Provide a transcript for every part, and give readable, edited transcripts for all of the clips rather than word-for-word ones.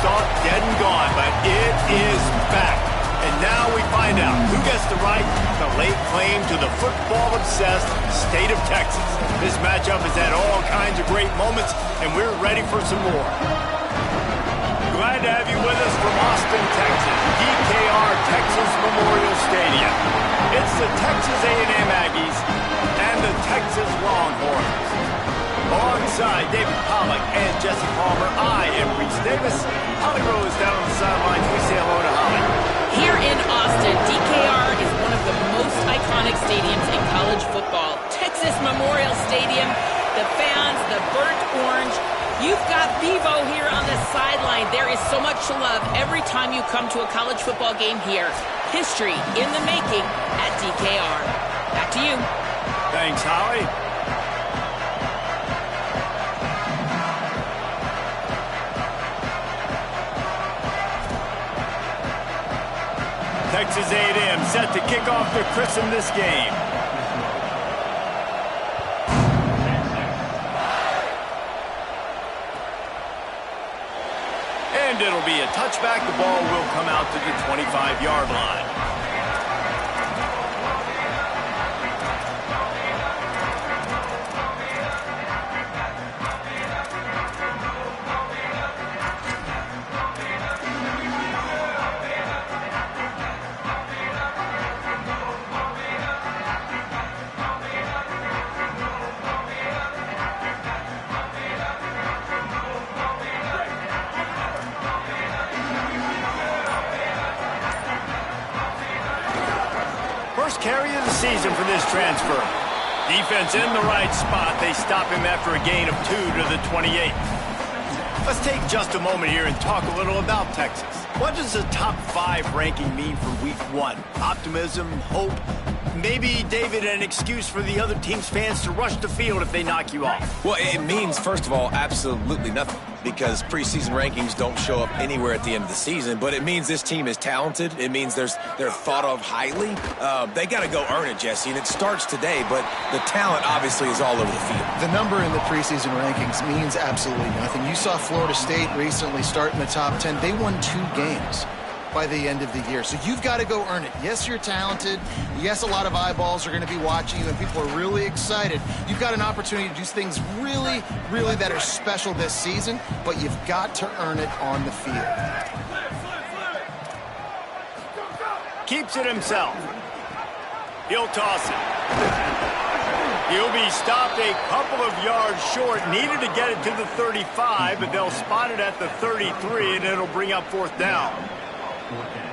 thought dead and gone, but it is back. And now we find out who gets the right to lay claim to the football-obsessed state of Texas. This matchup has had all kinds of great moments, and we're ready for some more. Glad to have you with us from Austin, Texas, DKR Texas Memorial Stadium. It's the Texas A&M Aggies and the Texas Longhorns. Alongside David Pollack and Jesse Palmer, I am Reese Davis. Holly Rose down on the sidelines. We say hello to Holly. Here in Austin, DKR is one of the most iconic stadiums in college football. Texas Memorial Stadium, the fans, the burnt orange. You've got Bevo here on the sideline. There is so much to love every time you come to a college football game here. History in the making at DKR. Back to you. Thanks, Holly. Texas A&M set to kick off to christen this game. And it'll be a touchback. The ball will come out to the 25-yard line. Carry of the season for this transfer. Defense in the right spot. They stop him after a gain of 2 to the 28. Let's take just a moment here and talk a little about Texas. What does the top 5 ranking mean for week 1? Optimism, hope, maybe, David, an excuse for the other team's fans to rush the field if they knock you off? Well, it means, first of all, absolutely nothing, because preseason rankings don't show up anywhere at the end of the season. But it means this team is talented. It means they're thought of highly. They got to go earn it, Jesse, and it starts today. But the talent obviously is all over the field. The number in the preseason rankings means absolutely nothing. You saw Florida State recently start in the top 10. They won 2 games by the end of the year. So you've got to go earn it. Yes, you're talented. Yes, a lot of eyeballs are going to be watching you, and people are really excited. You've got an opportunity to do things really, really that are special this season, but you've got to earn it on the field. Keeps it himself. He'll toss it. He'll be stopped a couple of yards short. Needed to get it to the 35, but they'll spot it at the 33, and it'll bring up 4th down.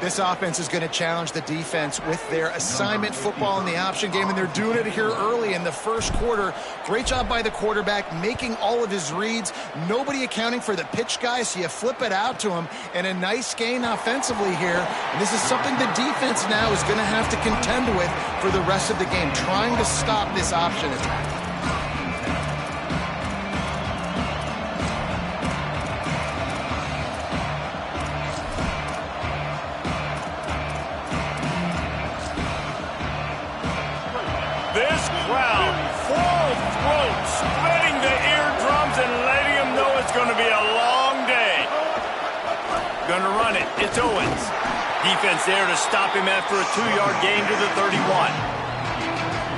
This offense is going to challenge the defense with their assignment football in the option game, and they're doing it here early in the first quarter. Great job by the quarterback, making all of his reads. Nobody accounting for the pitch guy, so you flip it out to him, and a nice gain offensively here. And this is something the defense now is going to have to contend with for the rest of the game, trying to stop this option attack. This crowd, full throat, splitting the eardrums and letting them know it's going to be a long day. Going to run it. It's Owens. Defense there to stop him after a 2-yard gain to the 31.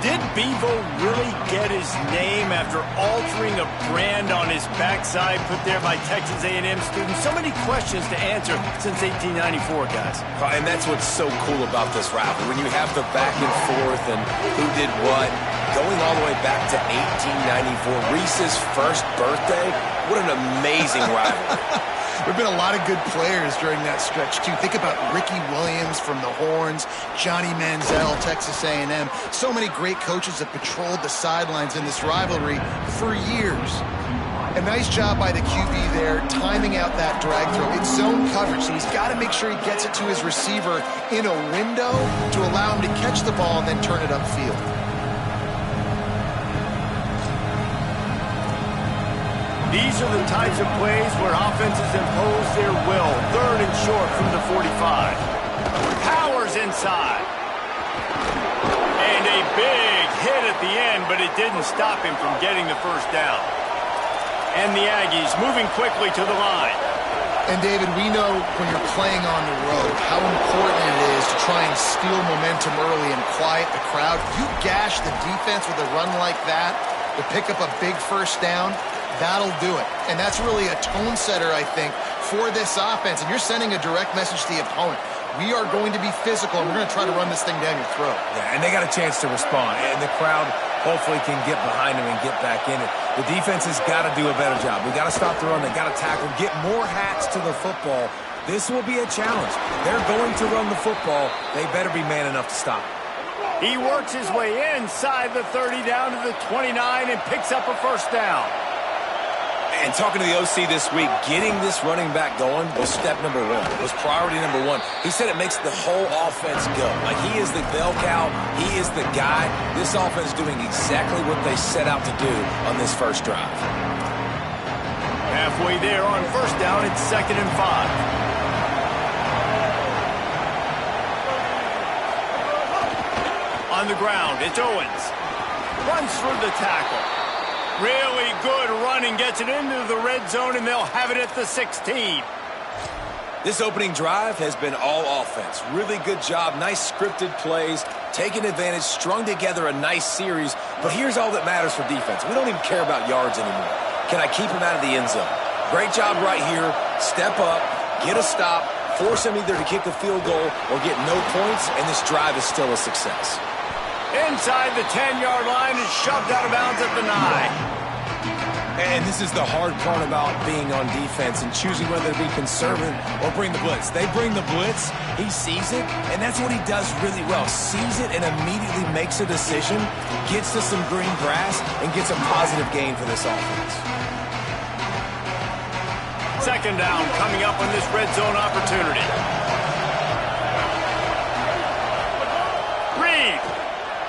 Did Bevo really get his name after altering a brand on his backside put there by Texas A&M students? So many questions to answer since 1894, guys. And that's what's so cool about this rivalry. When you have the back and forth and who did what, going all the way back to 1894, Reese's first birthday, what an amazing rivalry. There have been a lot of good players during that stretch, too. Think about Ricky Williams from the Horns, Johnny Manziel, Texas A&M. So many great coaches have patrolled the sidelines in this rivalry for years. A nice job by the QB there, timing out that drag throw. It's zone coverage, so he's got to make sure he gets it to his receiver in a window to allow him to catch the ball and then turn it upfield. These are the types of plays where offenses impose their will. 3rd and short from the 45. Powers inside. And a big hit at the end, but it didn't stop him from getting the first down. And the Aggies moving quickly to the line. And, David, we know when you're playing on the road how important it is to try and steal momentum early and quiet the crowd. You gash the defense with a run like that to pick up a big first down, that'll do it. And that's really a tone setter, I think, for this offense. And you're sending a direct message to the opponent. We are going to be physical, and we're going to try to run this thing down your throat. Yeah, and they got a chance to respond. And the crowd hopefully can get behind them and get back in it. The defense has got to do a better job. We got to stop the run. They got to tackle, get more hats to the football. This will be a challenge. They're going to run the football. They better be man enough to stop. He works his way inside the 30 down to the 29 and picks up a first down. And talking to the OC this week, getting this running back going was step number one, was priority number one. He said it makes the whole offense go. Like, he is the bell cow. He is the guy. This offense is doing exactly what they set out to do on this first drive. Halfway there on first down, it's 2nd and 5. On the ground, it's Owens. Runs through the tackle. Really good running, gets it into the red zone, and they'll have it at the 16. This opening drive has been all offense. Really good job, nice scripted plays, taking advantage, strung together a nice series. But here's all that matters for defense. We don't even care about yards anymore. Can I keep him out of the end zone? Great job right here. Step up, get a stop, force him either to kick a field goal or get no points, and this drive is still a success. Inside the 10-yard line is shoved out of bounds at the 9. And this is the hard part about being on defense and choosing whether to be conservative or bring the blitz. They bring the blitz, he sees it, and that's what he does really well. Sees it and immediately makes a decision, gets to some green grass, and gets a positive gain for this offense. 2nd down coming up on this red zone opportunity. Reed.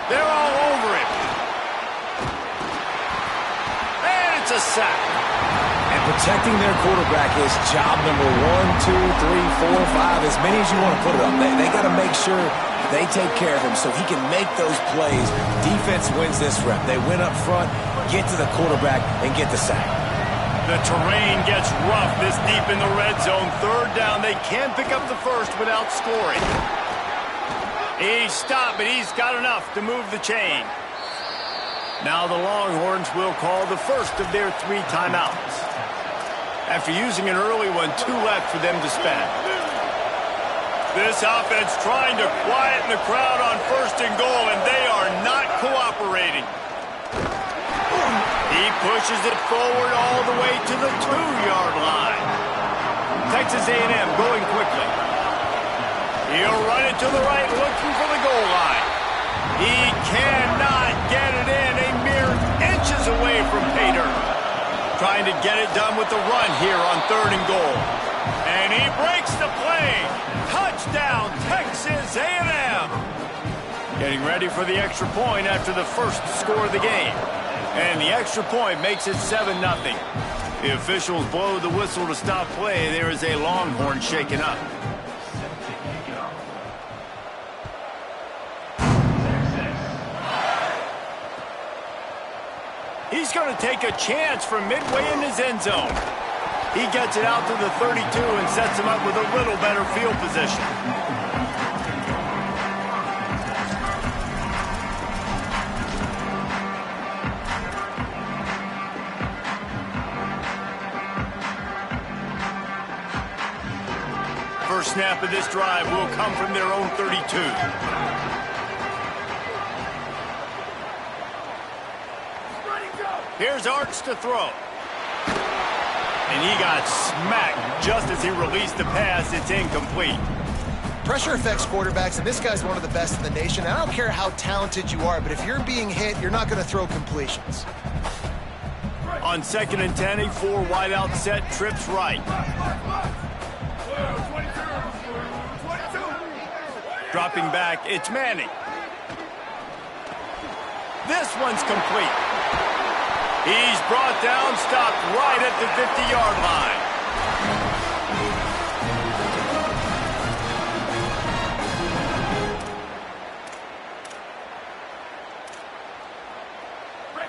They're all over him. And it's a sack. And protecting their quarterback is job number 1, 2, 3, 4, 5, as many as you want to put it up. They got to make sure they take care of him so he can make those plays. Defense wins this rep. They win up front, get to the quarterback, and get the sack. The terrain gets rough this deep in the red zone. 3rd down, they can pick up the first without scoring. He's stopped, but he's got enough to move the chain. Now the Longhorns will call the first of their 3 timeouts. After using an early one, 2 left for them to spend. This offense trying to quieten the crowd on 1st and goal, and they are not cooperating. He pushes it forward all the way to the 2-yard line. Texas A&M going quickly. He'll run it to the right, looking for the goal line. He cannot get it in, a mere inches away from pay dirt. Trying to get it done with the run here on 3rd and goal. And he breaks the play. Touchdown, Texas A&M. Getting ready for the extra point after the first score of the game. And the extra point makes it 7-0. The officials blow the whistle to stop play. There is a Longhorn shaken up. He's going to take a chance from midway in his end zone. He gets it out to the 32 and sets him up with a little better field position. First snap of this drive will come from their own 32. Here's Arts to throw. And he got smacked just as he released the pass. It's incomplete. Pressure affects quarterbacks, and this guy's one of the best in the nation. I don't care how talented you are, but if you're being hit, you're not going to throw completions. On 2nd and 10, a 4 wide out set, trips right. Dropping back, it's Manning. This one's complete. He's brought down, stopped right at the 50-yard line.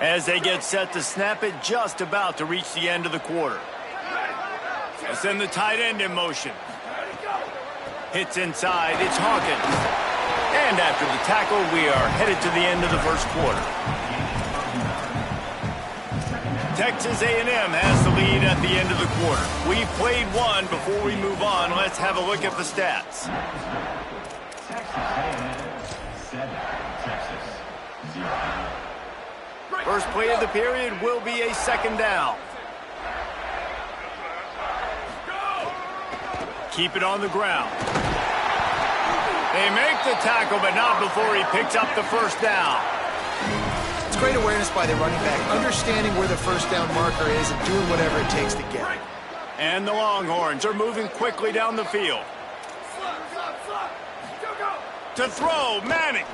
As they get set to snap it, just about to reach the end of the quarter. They send the tight end in motion. Hits inside. It's Hawkins. And after the tackle, we are headed to the end of the first quarter. Texas A&M has the lead at the end of the quarter. We've played one. Before we move on, let's have a look at the stats. First play of the period will be a second down. Keep it on the ground. They make the tackle, but not before he picks up the first down. It's great awareness by the running back, understanding where the first down marker is and doing whatever it takes to get it. And the Longhorns are moving quickly down the field. To throw, Manning.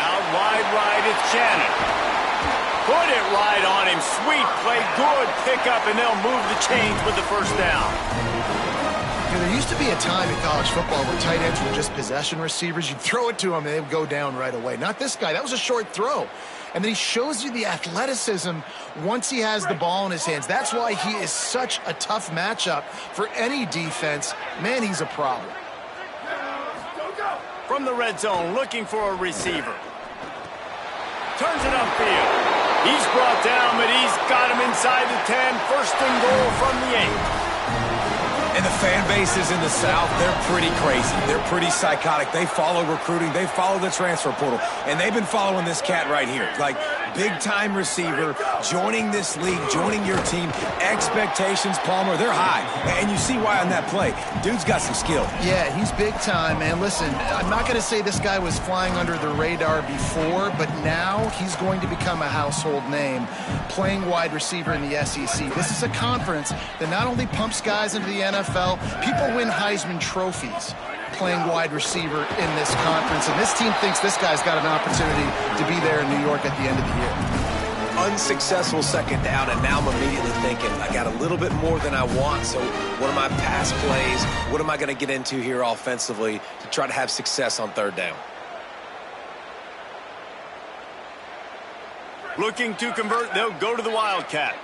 Out wide right, it's Shannon. Put it right on him. Sweet play, good pickup, and they'll move the chains with the first down. You know, there used to be a time in college football where tight ends were just possession receivers. You'd throw it to them and they would go down right away. Not this guy. That was a short throw. And then he shows you the athleticism once he has the ball in his hands. That's why he is such a tough matchup for any defense. Man, he's a problem. From the red zone, looking for a receiver. Turns it upfield. He's brought down, but he's got him inside the 10. First and goal from the 8. And the fan bases in the South, they're pretty crazy. They're pretty psychotic. They follow recruiting. They follow the transfer portal. And they've been following this cat right here. Like, big-time receiver, joining this league, joining your team. Expectations, Palmer, they're high. And you see why on that play. Dude's got some skill. Yeah, he's big time, man. Listen, I'm not going to say this guy was flying under the radar before, but now he's going to become a household name playing wide receiver in the SEC. This is a conference that not only pumps guys into the NFL, people win Heisman trophies playing wide receiver in this conference, and this team thinks this guy's got an opportunity to be there in New York at the end of the year. Unsuccessful second down, and now I'm immediately thinking, I got a little bit more than I want, so what are my pass plays? What am I going to get into here offensively to try to have success on third down? Looking to convert, they'll go to the Wildcat.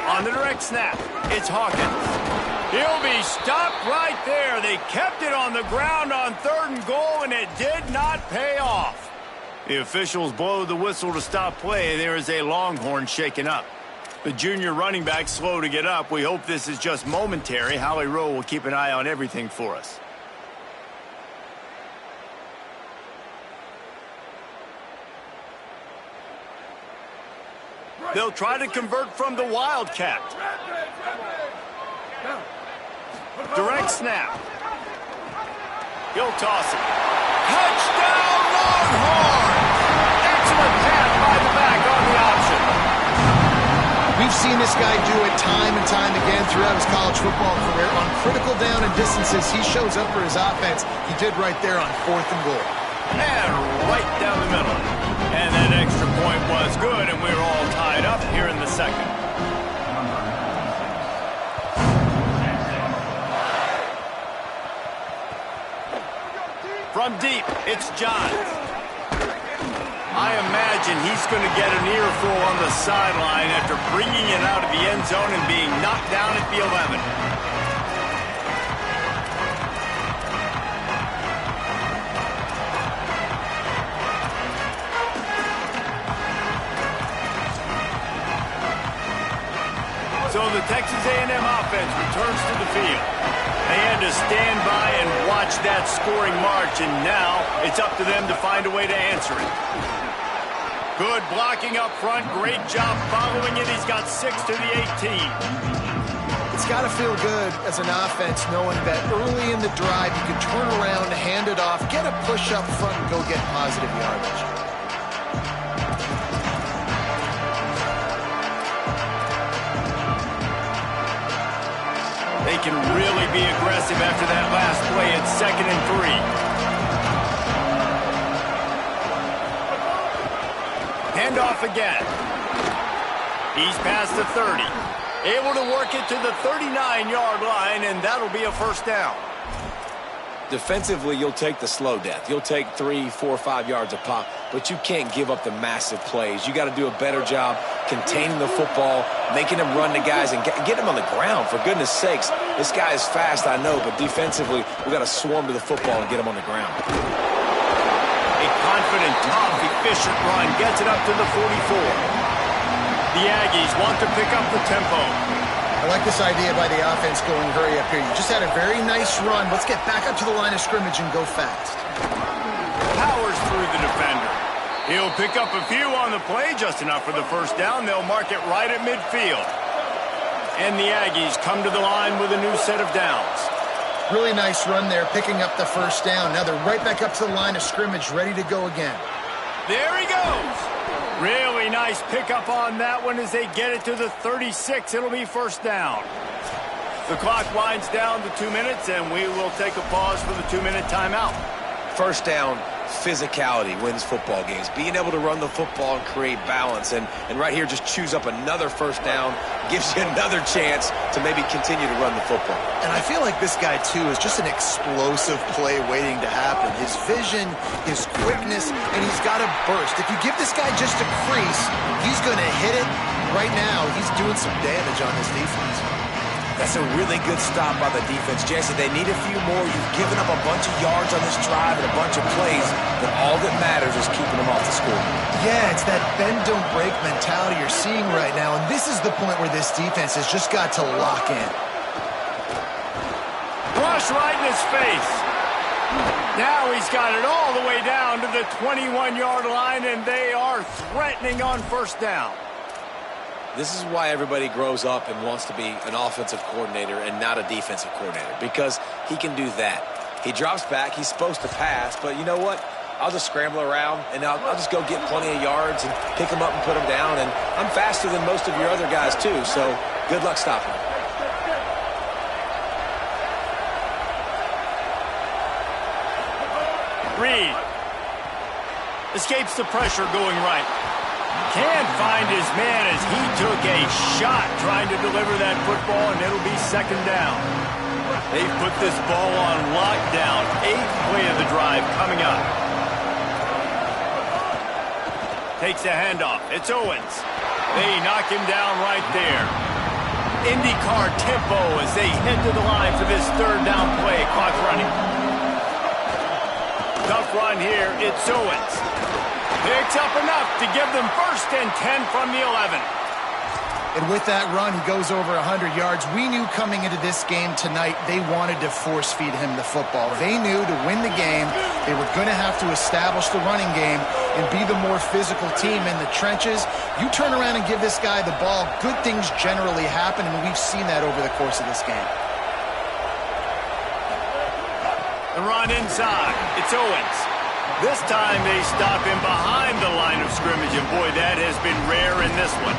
On the direct snap, it's Hawkins. He'll be stopped right there. They kept it on the ground on third and goal, and it did not pay off. The officials blow the whistle to stop play. There is a Longhorn shaken up. The junior running back slow to get up. We hope this is just momentary. Howie Rowe will keep an eye on everything for us. They'll try to convert from the Wildcat. Direct snap. He'll toss it. Touchdown, Longhorn! Excellent pass by the back on the option. We've seen this guy do it time and time again throughout his college football career. On critical down and distances, he shows up for his offense. He did right there on fourth and goal. And right down the middle. And that extra point was good, and we're all tied up here in the second. From deep, it's Johns. I imagine he's going to get an earful on the sideline after bringing it out of the end zone and being knocked down at the 11. So the Texas A&M offense returns to the field. They had to stand by and watch that scoring march, and now it's up to them to find a way to answer it. Good blocking up front. Great job following it. He's got 6 to the 18. It's got to feel good as an offense knowing that early in the drive you can turn around, hand it off, get a push up front, and go get positive yardage. They can really be aggressive after that last play. It's 2nd and 3. Handoff again. He's past the 30. Able to work it to the 39-yard line, and that'll be a first down. Defensively, you'll take the slow death. You'll take 3, 4, 5 yards a pop, but you can't give up the massive plays. You got to do a better job containing the football, making him run to guys, and get him on the ground. For goodness sakes, this guy is fast, I know, but defensively, we've got to swarm to the football and get him on the ground. A confident, tough, efficient run gets it up to the 44. The Aggies want to pick up the tempo. I like this idea by the offense going hurry up here. You just had a very nice run. Let's get back up to the line of scrimmage and go fast. Powers through the defender. He'll pick up a few on the play, just enough for the first down. They'll mark it right at midfield. And the Aggies come to the line with a new set of downs. Really nice run there, picking up the first down. Now they're right back up to the line of scrimmage, ready to go again. There he goes. Really nice pickup on that one as they get it to the 36. It'll be first down. The clock winds down to 2 minutes, and we will take a pause for the 2-minute timeout. First down, physicality wins football games. Being able to run the football and create balance. And right here, just choose up another first down, gives you another chance to maybe continue to run the football. And I feel like this guy, too, is just an explosive play waiting to happen. His vision, his quickness, and he's got a burst. If you give this guy just a crease, he's going to hit it. Right now, he's doing some damage on this defense. That's a really good stop by the defense. Jesse, they need a few more. You've given up a bunch of yards on this drive and a bunch of plays, but all that matters is keeping them off the score. Yeah, it's that bend-don't-break mentality you're seeing right now, and this is the point where this defense has just got to lock in. Rush right in his face. Now he's got it all the way down to the 21-yard line, and they are threatening on first down. This is why everybody grows up and wants to be an offensive coordinator and not a defensive coordinator, because he can do that. He drops back. He's supposed to pass, but you know what? I'll just scramble around, and I'll just go get plenty of yards and pick them up and put them down, and I'm faster than most of your other guys, too, so good luck stopping him. Reed escapes the pressure going right. Can't find his man as he took a shot trying to deliver that football, and it'll be second down. They've put this ball on lockdown. 8th play of the drive coming up. Takes a handoff. It's Owens. They knock him down right there. IndyCar tempo as they head to the line for this third down play. Clock running. Tough run here. It's Owens. Picks up enough to give them first and 10 from the 11. And with that run, he goes over 100 yards. We knew coming into this game tonight, they wanted to force-feed him the football. They knew to win the game, they were going to have to establish the running game and be the more physical team in the trenches. You turn around and give this guy the ball, good things generally happen, and we've seen that over the course of this game. The run inside. It's Owens. This time they stop him behind the line of scrimmage, and boy, that has been rare in this one.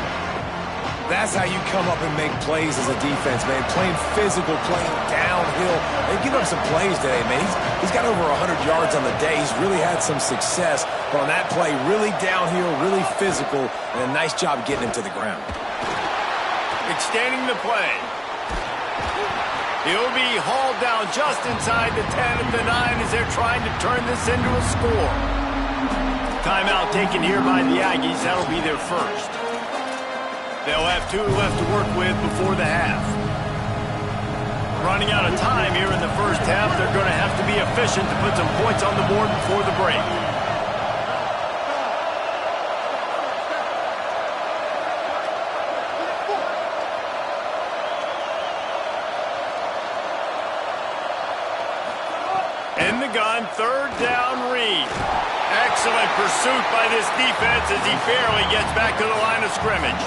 That's how you come up and make plays as a defense, man. Playing physical, playing downhill. They give up some plays today, man. He's got over 100 yards on the day. He's really had some success. But on that play, really downhill, really physical, and a nice job getting him to the ground. Extending the play. He'll be hauled down just inside the 10 at the 9 as they're trying to turn this into a score. Timeout taken here by the Aggies. That'll be their first. They'll have 2 left to work with before the half. Running out of time here in the first half. They're going to have to be efficient to put some points on the board before the break. In the gun, third down, Reed. Excellent pursuit by this defense as he barely gets back to the line of scrimmage.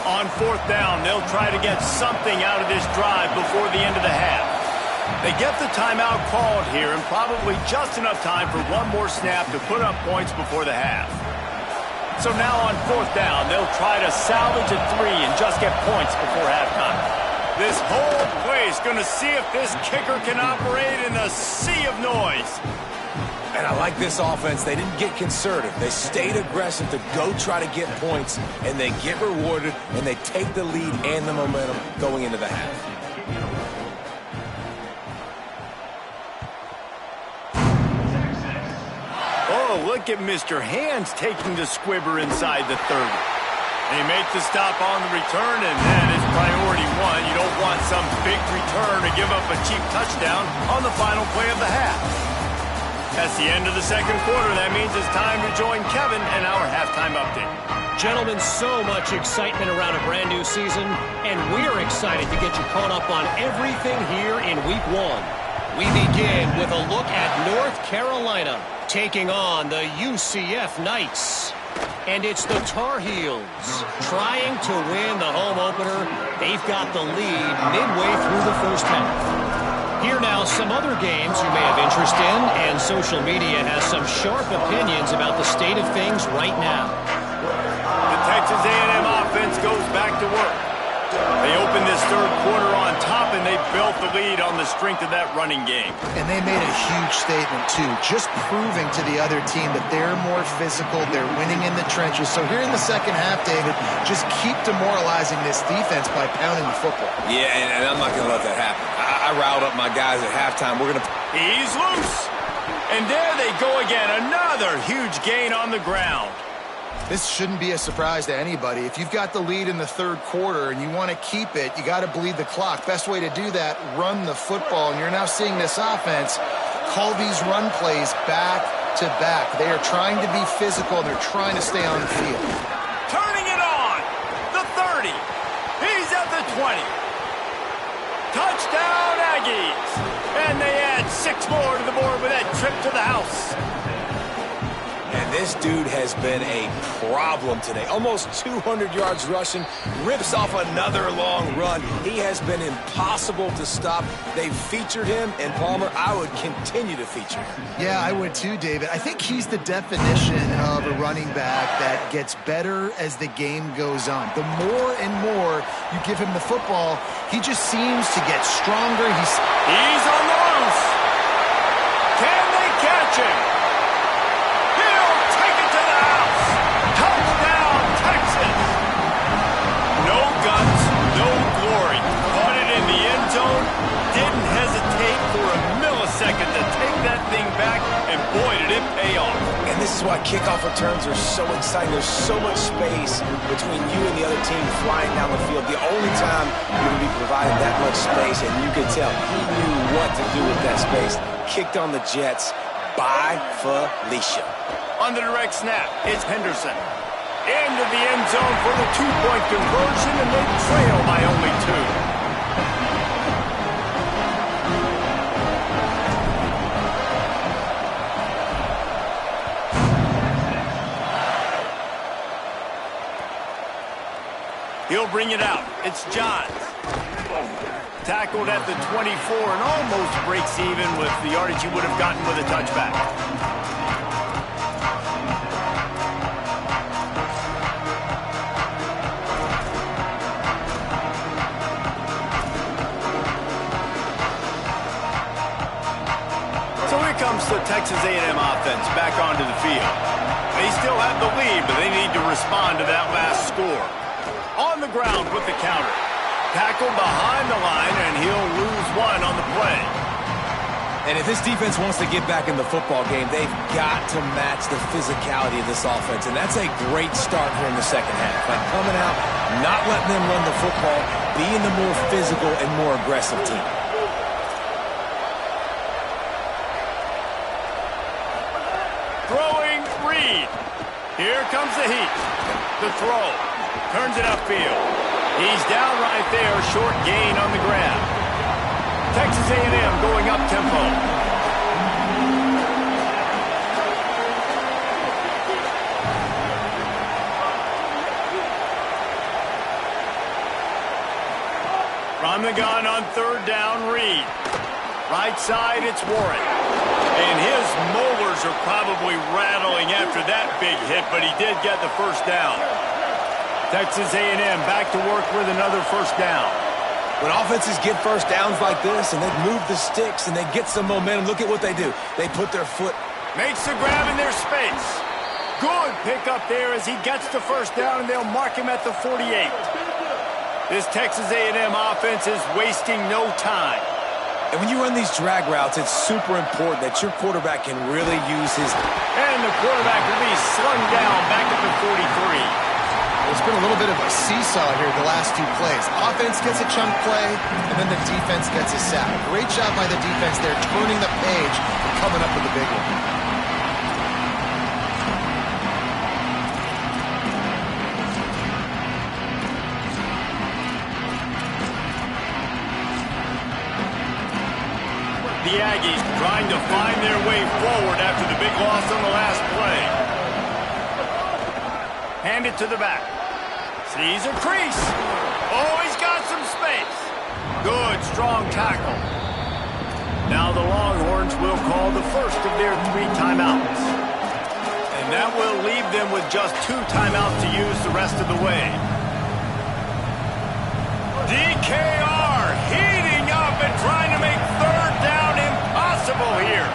On fourth down, they'll try to get something out of this drive before the end of the half. They get the timeout called here and probably just enough time for one more snap to put up points before the half. So now on fourth down, they'll try to salvage a 3 and just get points before halftime. This whole play is going to see if this kicker can operate in a sea of noise. And I like this offense. They didn't get conservative. They stayed aggressive to go try to get points, and they get rewarded, and they take the lead and the momentum going into the half. Oh, look at Mr. Hands taking the squibber inside the 30. They make the stop on the return, and that is priority one. You don't want some big return to give up a cheap touchdown on the final play of the half. That's the end of the second quarter. That means it's time to join Kevin and our halftime update. Gentlemen, so much excitement around a brand new season, and we're excited to get you caught up on everything here in Week 1. We begin with a look at North Carolina taking on the UCF Knights. And it's the Tar Heels trying to win the home opener. They've got the lead midway through the first half. Here now, some other games you may have interest in, and social media has some sharp opinions about the state of things right now. The Texas A&M offense goes back to work. They opened this third quarter on top, and they built the lead on the strength of that running game. And they made a huge statement, too, just proving to the other team that they're more physical, they're winning in the trenches. So here in the second half, David, just keep demoralizing this defense by pounding the football. Yeah, and I'm not going to let that happen. I riled up my guys at halftime. We're going to... He's loose. And there they go again. Another huge gain on the ground. This shouldn't be a surprise to anybody. If you've got the lead in the third quarter and you want to keep it, you got to bleed the clock. Best way to do that, run the football. And you're now seeing this offense call these run plays back to back. They are trying to be physical. They're trying to stay on the field. Turning it on. The 30. He's at the 20. Touchdown, Aggies. And they add 6 more to the board with that trip to the house. And this dude has been a problem today. Almost 200 yards rushing, rips off another long run. He has been impossible to stop. They've featured him, and Palmer, I would continue to feature him. Yeah, I would too, David. I think he's the definition of a running back that gets better as the game goes on. The more and more you give him the football, he just seems to get stronger. He's on the loose. Can they catch him? Second to take that thing back, and boy, did it pay off. And this is why kickoff returns are so exciting. There's so much space between you and the other team flying down the field. The only time you're going to be providing that much space, and you could tell he knew what to do with that space. Kicked on the Jets by Felicia. On the direct snap, it's Henderson. Into the end zone for the 2-point conversion, and they trail by only 2. He'll bring it out. It's Johns. Tackled at the 24 and almost breaks even with the yardage he would have gotten with a touchback. So here comes the Texas A&M offense back onto the field. They still have the lead, but they need to respond to that last score. On the ground with the counter. Tackled behind the line, and he'll lose 1 on the play. And if this defense wants to get back in the football game, they've got to match the physicality of this offense. And that's a great start here in the second half. Like coming out, not letting them run the football, being the more physical and more aggressive team. Throwing Reed. Here comes the heat. The throw. Turns it upfield. He's down right there, short gain on the grab. Texas A&M going up tempo. From the gun on third down, Reed. Right side, it's Warren. And his molars are probably rattling after that big hit, but he did get the first down. Texas A&M back to work with another first down. When offenses get first downs like this and they move the sticks and they get some momentum, look at what they do. They put their foot. Makes the grab in their space. Good pick up there as he gets the first down, and they'll mark him at the 48. This Texas A&M offense is wasting no time. And when you run these drag routes, it's super important that your quarterback can really use his... And the quarterback will be slung down back at the 43. It's been a little bit of a seesaw here the last two plays. Offense gets a chunk play, and then the defense gets a sack. Great job by the defense there, turning the page and coming up with a big one. The Aggies trying to find their way forward after the big loss on the last play. Hand it to the back. Sees a crease. Oh, he's got some space. Good, strong tackle. Now the Longhorns will call the first of their 3 timeouts. And that will leave them with just 2 timeouts to use the rest of the way. DKR heating up and trying to make third down impossible here.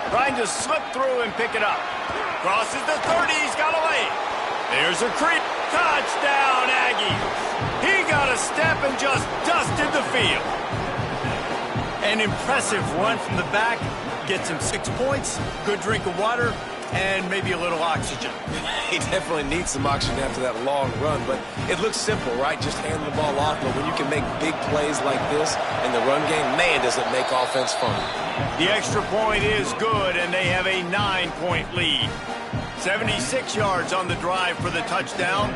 Trying to slip through and pick it up. Crosses the 30, he's got away. There's a creep. Touchdown, Aggies. He got a step and just dusted the field. An impressive run from the back. Gets him 6 points, good drink of water, and maybe a little oxygen. He definitely needs some oxygen after that long run, but it looks simple, right? Just hand the ball off, but when you can make big plays like this in the run game, man, does it make offense fun. The extra point is good, and they have a 9-point lead. 76 yards on the drive for the touchdown,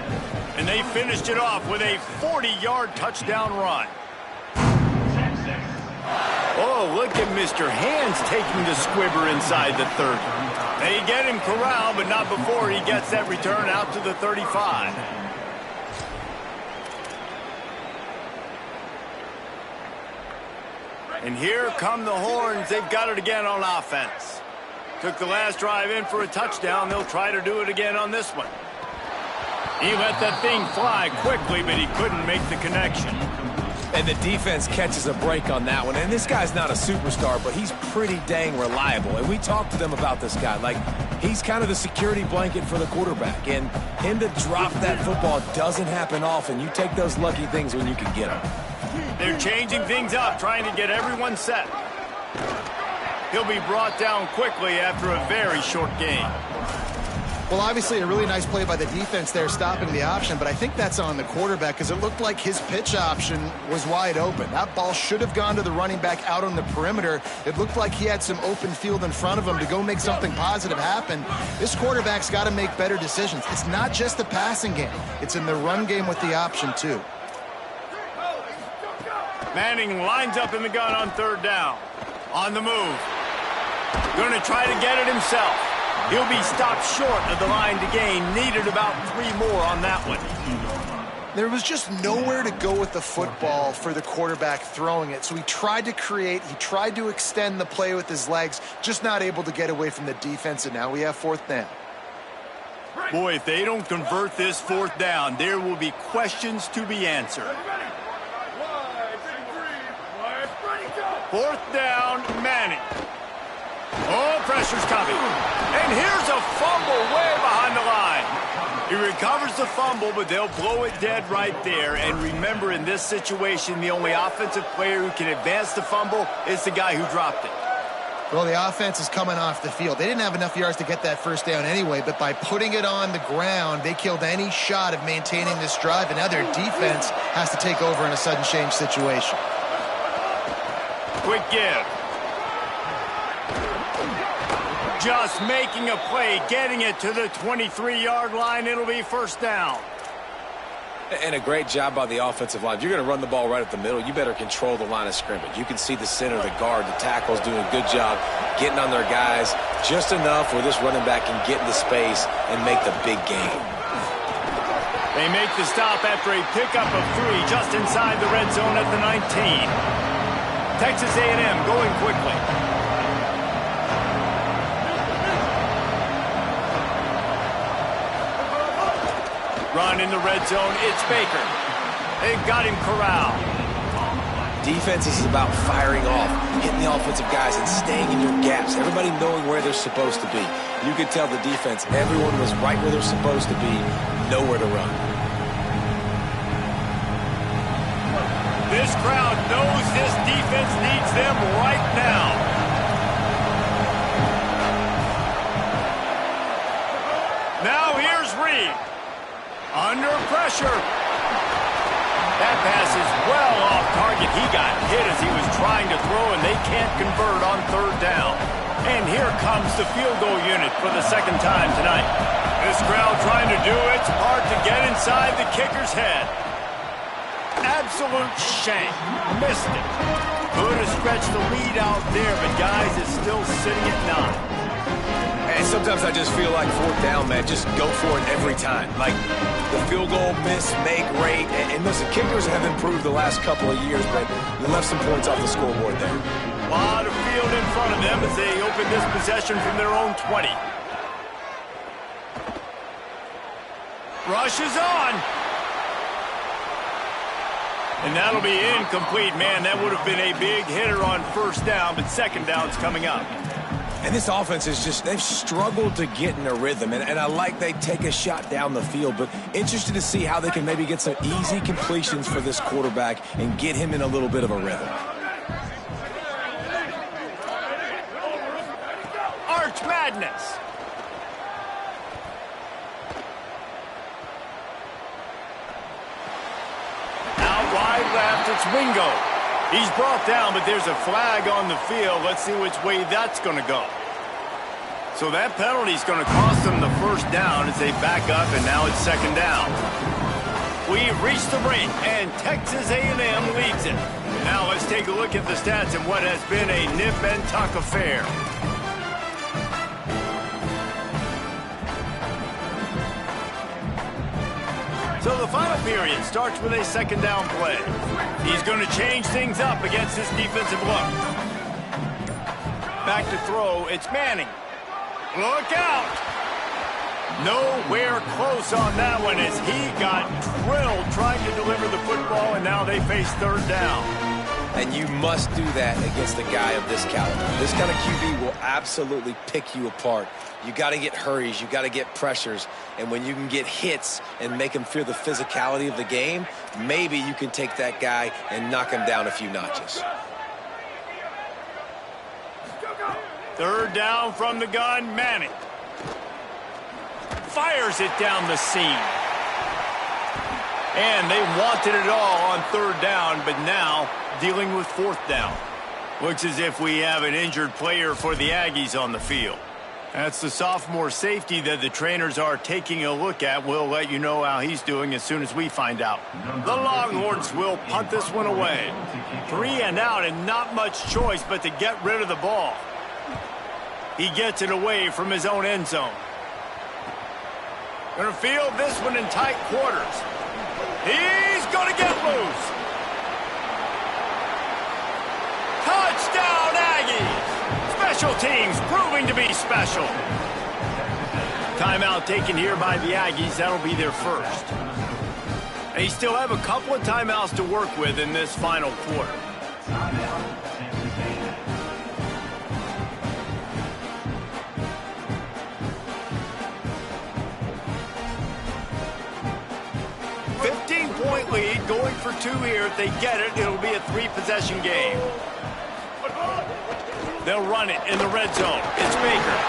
and they finished it off with a 40-yard touchdown run. Oh, look at Mr. Hands taking the squibber inside the 30. They get him corralled, but not before he gets that return out to the 35. And here come the Horns. They've got it again on offense. Took the last drive in for a touchdown. They'll try to do it again on this one. He let that thing fly quickly, but he couldn't make the connection. And the defense catches a break on that one. And this guy's not a superstar, but he's pretty dang reliable. And we talked to them about this guy. Like, he's kind of the security blanket for the quarterback. And him to drop that football doesn't happen often. You take those lucky things when you can get them. They're changing things up, trying to get everyone set. He'll be brought down quickly after a very short game. Well, obviously a really nice play by the defense there, stopping the option, but I think that's on the quarterback because it looked like his pitch option was wide open. That ball should have gone to the running back out on the perimeter. It looked like he had some open field in front of him to go make something positive happen. This quarterback's got to make better decisions. It's not just the passing game. It's in the run game with the option, too. Manning lines up in the gun on third down. On the move. Going to try to get it himself. He'll be stopped short of the line to gain. Needed about 3 more on that one. There was just nowhere to go with the football for the quarterback throwing it. So he tried to create, he tried to extend the play with his legs, just not able to get away from the defense, and now we have 4th down. Boy, if they don't convert this 4th down, there will be questions to be answered. 4th down, Manning. Oh, pressure's coming. And here's a fumble way behind the line. He recovers the fumble, but they'll blow it dead right there. And remember, in this situation, the only offensive player who can advance the fumble is the guy who dropped it. Well, the offense is coming off the field. They didn't have enough yards to get that 1st down anyway, but by putting it on the ground, they killed any shot of maintaining this drive, and now their defense has to take over in a sudden change situation. Quick give. Just making a play, getting it to the 23-yard line. It'll be 1st down. And a great job by the offensive line. If you're going to run the ball right at the middle, you better control the line of scrimmage. You can see the center, the guard, the tackles doing a good job getting on their guys just enough where this running back can get into space and make the big game. They make the stop after a pickup of 3 just inside the red zone at the 19. Texas A&M going quickly. Run in the red zone, it's Baker. They've got him corralled. Defense is about firing off, hitting the offensive guys and staying in your gaps. Everybody knowing where they're supposed to be. You could tell the defense, everyone was right where they're supposed to be, nowhere to run. This crowd knows this defense needs them right now. Now here's Reed. Under pressure. That pass is well off target. He got hit as he was trying to throw, and they can't convert on third down. And here comes the field goal unit for the second time tonight. This crowd trying to do its part to get inside the kicker's head. Absolute shame. Missed it. Could have stretched the lead out there, but guys, it's still sitting at 9. And sometimes I just feel like fourth down, man. Just go for it every time. Like the field goal miss, make rate. And listen, kickers have improved the last couple of years, but you left some points off the scoreboard there. A lot of field in front of them as they open this possession from their own 20. Rush is on. And that'll be incomplete. Man, that would have been a big hitter on first down, but second down's coming up. And this offense is just, they've struggled to get in a rhythm. And I like they take a shot down the field, but interested to see how they can maybe get some easy completions for this quarterback and get him in a little bit of a rhythm. Arch Madness. Out wide left, it's Wingo. He's brought down, but there's a flag on the field. Let's see which way that's going to go. So that penalty is going to cost them the first down as they back up, and now it's second down. We've reached the break, and Texas A&M leads it. Now let's take a look at the stats and what has been a nip and tuck affair. So the final period starts with a second down play. He's going to change things up against this defensive look. Back to throw, it's Manning. Look out! Nowhere close on that one as he got drilled trying to deliver the football, and now they face third down. And you must do that against a guy of this caliber. This kind of QB will absolutely pick you apart. You got to get hurries, you got to get pressures, and when you can get hits and make him feel the physicality of the game, maybe you can take that guy and knock him down a few notches. Third down from the gun, Manning. Fires it down the seam. And they wanted it all on third down, but now dealing with fourth down. Looks as if we have an injured player for the Aggies on the field. That's the sophomore safety that the trainers are taking a look at. We'll let you know how he's doing as soon as we find out. The Longhorns will punt this one away. 3 and out and not much choice but to get rid of the ball. He gets it away from his own end zone. Going to field this one in tight quarters. He's going to get loose. Touchdown, Aggies! Special teams proving to be special. Timeout taken here by the Aggies. That'll be their first. They still have a couple of timeouts to work with in this final quarter. Point lead, going for 2 here. If they get it, it'll be a 3-possession game. They'll run it in the red zone. It's Baker.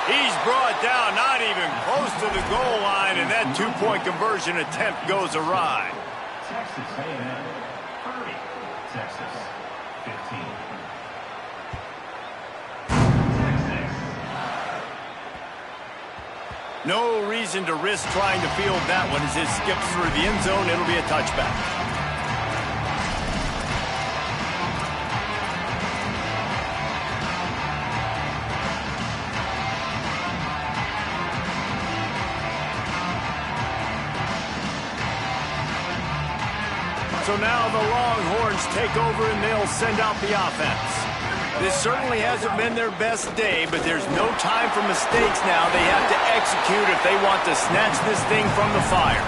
He's brought down, not even close to the goal line, and that 2-point conversion attempt goes awry. Texas A&M 30, Texas 15. No reason to risk trying to field that one as it skips through the end zone. It'll be a touchback. So now the Longhorns take over and they'll send out the offense. This certainly hasn't been their best day, but there's no time for mistakes now. They have to execute if they want to snatch this thing from the fire.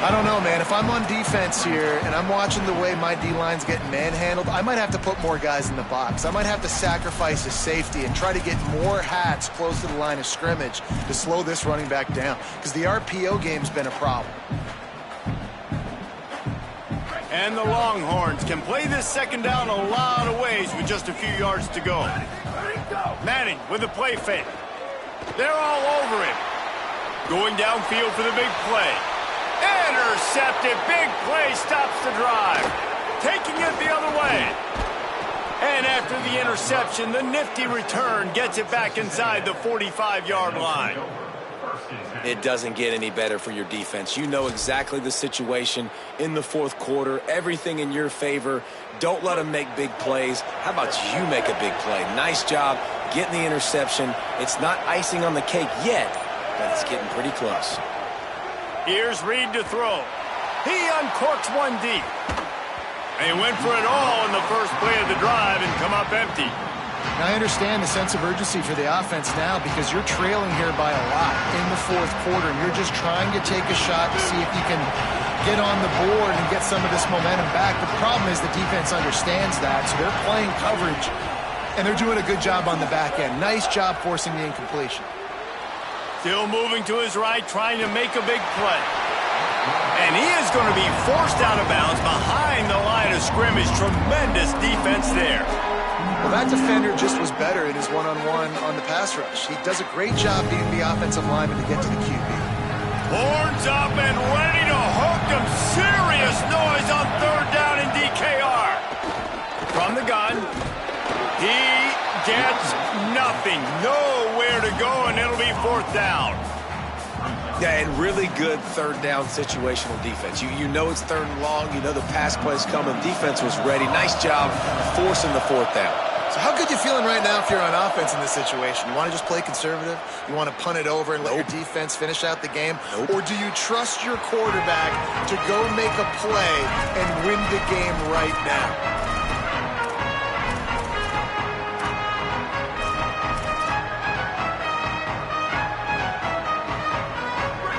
I don't know, man. If I'm on defense here and I'm watching the way my D-line's getting manhandled, I might have to put more guys in the box. I might have to sacrifice a safety and try to get more hats close to the line of scrimmage to slow this running back down, because the RPO game's been a problem. And the Longhorns can play this second down a lot of ways with just a few yards to go. Manning with a play fake. They're all over him. Going downfield for the big play. Intercepted. Big play stops the drive. Taking it the other way. And after the interception, the nifty return gets it back inside the 45-yard line. It doesn't get any better for your defense. You know exactly the situation in the fourth quarter. Everything in your favor. Don't let them make big plays. How about you make a big play? Nice job getting the interception. It's not icing on the cake yet, but it's getting pretty close. Here's Reed to throw. He uncorks one deep. They went for it all in the first play of the drive and come up empty. Now, I understand the sense of urgency for the offense now because you're trailing here by a lot in the fourth quarter, and you're just trying to take a shot to see if you can get on the board and get some of this momentum back. The problem is the defense understands that, so they're playing coverage, and they're doing a good job on the back end. Nice job forcing the incompletion. Still moving to his right, trying to make a big play. And he is going to be forced out of bounds behind the line of scrimmage. Tremendous defense there. Well, that defender just was better in his one-on-one on the pass rush. He does a great job beating the offensive lineman to get to the QB. Horns up and ready to hook them. Serious noise on third down in DKR. From the gun, he gets nothing. Nowhere to go, and it'll be fourth down. Yeah, and really good third down situational defense. You know it's third and long. You know the pass play's coming. Defense was ready. Nice job forcing the fourth down. So how good you feeling right now if you're on offense in this situation? You want to just play conservative? You want to punt it over and let your defense finish out the game? Or do you trust your quarterback to go make a play and win the game right now?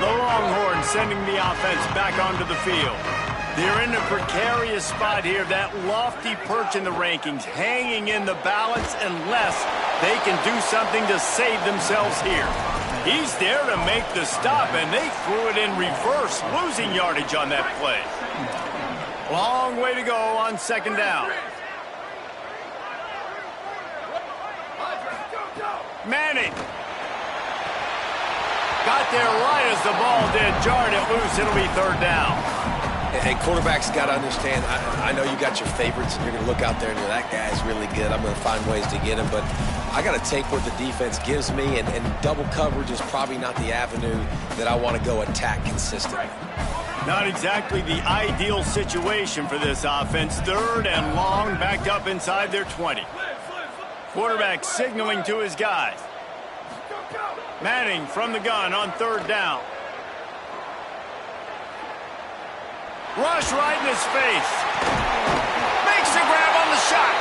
The Longhorns sending the offense back onto the field. They're in a precarious spot here. That lofty perch in the rankings, hanging in the balance unless they can do something to save themselves here. He's there to make the stop, and they threw it in reverse, losing yardage on that play. Long way to go on second down. Manning. Got there right as the ball did. Jarred it loose. It'll be third down. And quarterbacks got to understand, I know you got your favorites, and you're going to look out there and go, that guy's really good. I'm going to find ways to get him. But I got to take what the defense gives me, and double coverage is probably not the avenue that I want to go attack consistently. Not exactly the ideal situation for this offense. Third and long, backed up inside their 20. Quarterback signaling to his guys. Manning from the gun on third down. Rush right in his face. Makes the grab on the shot.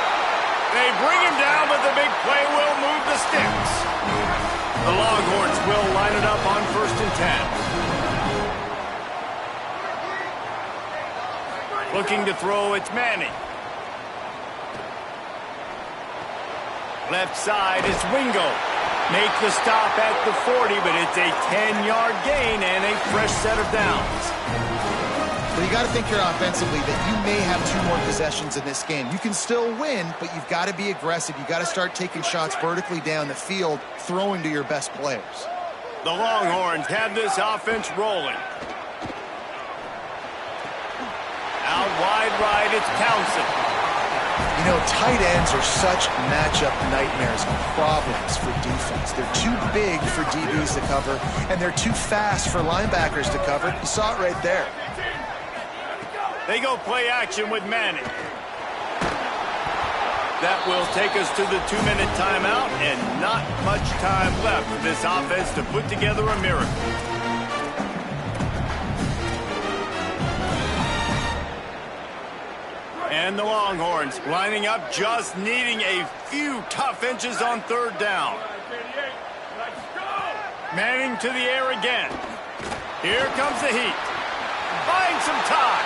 They bring him down, but the big play will move the sticks. The Longhorns will line it up on 1st and 10. Looking to throw, it's Manning. Left side is Wingo. Make the stop at the 40, but it's a 10-yard gain and a fresh set of downs. Well, you got to think here offensively that you may have 2 more possessions in this game. You can still win, but you've got to be aggressive. You've got to start taking shots vertically down the field, throwing to your best players. The Longhorns have this offense rolling. Out wide right, it's Townsend. You know, tight ends are such matchup nightmares and problems for defense. They're too big for DBs to cover, and they're too fast for linebackers to cover. You saw it right there. They go play action with Manning. That will take us to the 2-minute timeout, and not much time left for this offense to put together a miracle. And the Longhorns lining up, just needing a few tough inches on third down. Manning to the air again. Here comes the heat. Finds some time.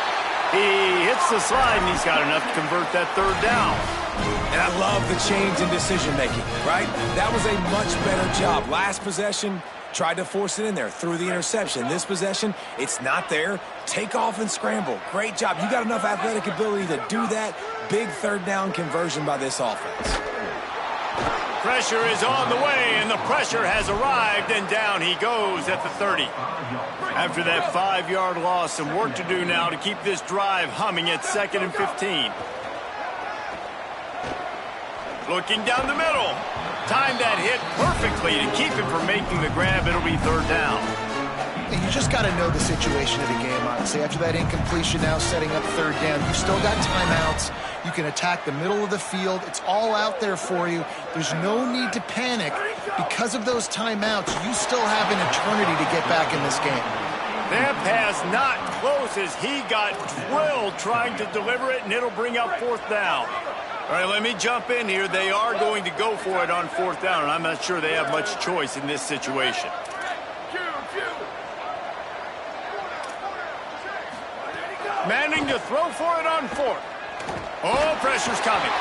He hits the slide, and he's got enough to convert that third down. And I love the change in decision-making, right? That was a much better job. Last possession, tried to force it in there, threw the interception. This possession, it's not there. Take off and scramble. Great job. You got enough athletic ability to do that. Big third down conversion by this offense. Pressure is on the way, and the pressure has arrived, and down he goes at the 30. After that 5-yard loss, some work to do now to keep this drive humming at 2nd and 15. Looking down the middle. Timed that hit perfectly to keep him from making the grab. It'll be 3rd down. And you just got to know the situation of the game, honestly. After that incompletion, now setting up 3rd down, you've still got timeouts. You can attack the middle of the field. It's all out there for you. There's no need to panic. Because of those timeouts, you still have an eternity to get back in this game. That pass not close as he got drilled trying to deliver it, and it'll bring up 4th down. All right, let me jump in here. They are going to go for it on 4th down, and I'm not sure they have much choice in this situation. Manning to throw for it on 4th. Oh, pressure's coming.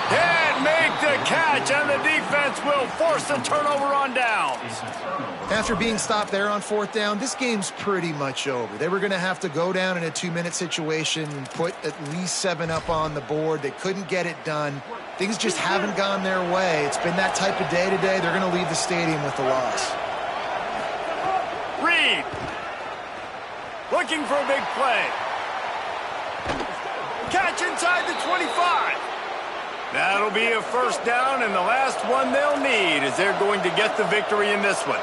Can't make the catch, and the defense will force the turnover on downs. After being stopped there on 4th down, this game's pretty much over. They were going to have to go down in a 2-minute situation and put at least 7 up on the board. They couldn't get it done. Things just haven't gone their way. It's been that type of day today. They're going to leave the stadium with the loss. Reed looking for a big play. Catch inside the 25. That'll be a 1st down, and the last one they'll need as they're going to get the victory in this one.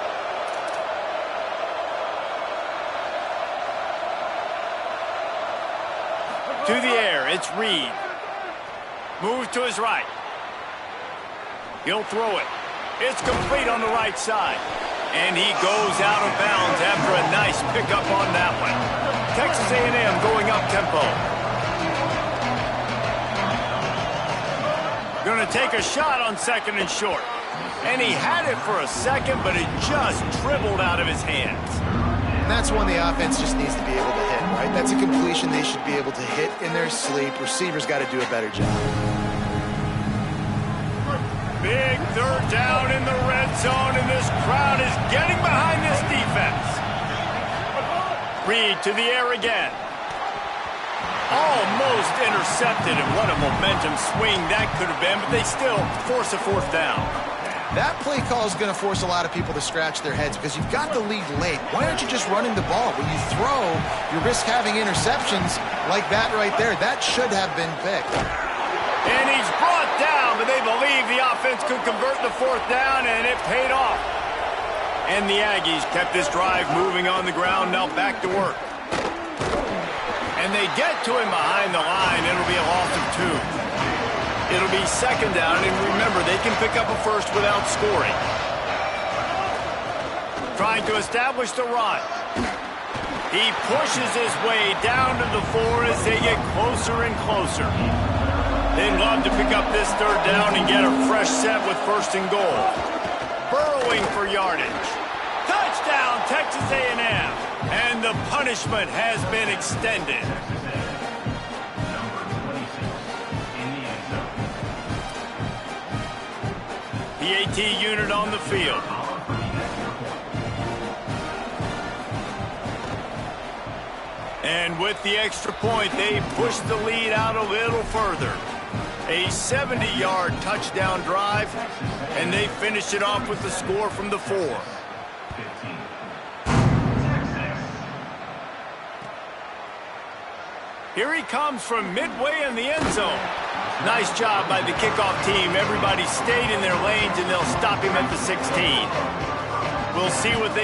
To the air, it's Reed. Moves to his right. He'll throw it. It's complete on the right side. And he goes out of bounds after a nice pickup on that one. Texas A&M going up tempo. Going to take a shot on 2nd and short. And he had it for a second, but it just dribbled out of his hands. And that's one the offense just needs to be able to hit, right? That's a completion they should be able to hit in their sleep. Receivers got to do a better job. Big 3rd down in the red zone, and this crowd is getting behind this defense. Reed to the air again. Almost intercepted, and what a momentum swing that could have been, but they still force a 4th down. That play call is going to force a lot of people to scratch their heads because you've got the lead late. Why aren't you just running the ball? When you throw, you risk having interceptions like that right there. That should have been picked. And he's brought down, but they believe the offense could convert the 4th down, and it paid off. And the Aggies kept this drive moving on the ground, now back to work. And they get to him behind the line. It'll be a loss of 2. It'll be 2nd down, and remember, they can pick up a 1st without scoring. Trying to establish the run. He pushes his way down to the 4 as they get closer and closer. They'd love to pick up this 3rd down and get a fresh set with 1st and goal. Burrowing for yardage. Touchdown, Texas A&M. And the punishment has been extended. PAT unit on the field. And with the extra point, they push the lead out a little further. A 70-yard touchdown drive, and they finish it off with the score from the 4. Here he comes from midway in the end zone. Nice job by the kickoff team. Everybody stayed in their lanes, and they'll stop him at the 16. We'll see what they